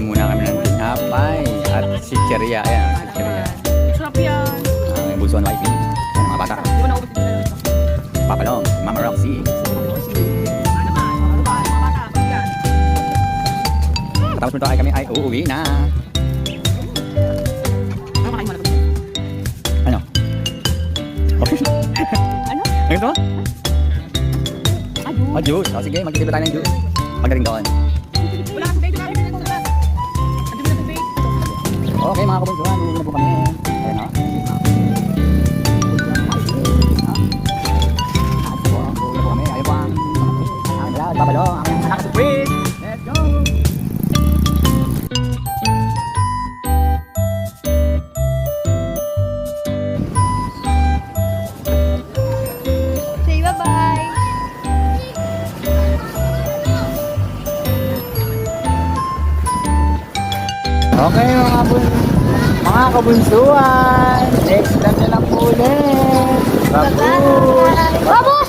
Bili muna kami ng tinapay at chicheria. Ayan, chicheria. Sarap yan. May bulso ng wifi. Ayan, mga bata. Di ba naubos din sila? Papalong, Mama Roxy. Ano naman? Mga bata. Yan. Tapos nito ay kami ay uuwi na. Ano makain mo na ba? Ano? Okay. Ano? Ano ito? Ayun. Oh, juice. O sige, magtitipid tayo ng juice. Pagdating doon. Wala kang tubig. Wala kang tubig. Ang dumi ng tubig. Okay mga kabunsuhan, uuwi na po kami. Ayan o. Uuwi na po kami. Ayun po ang lahat. Papalong. Ang anak sa Squid. Let's go! Say bye-bye. Okay mga kabunsuhan. Next time na lang po ulit. Bye-bye. Bye-bye.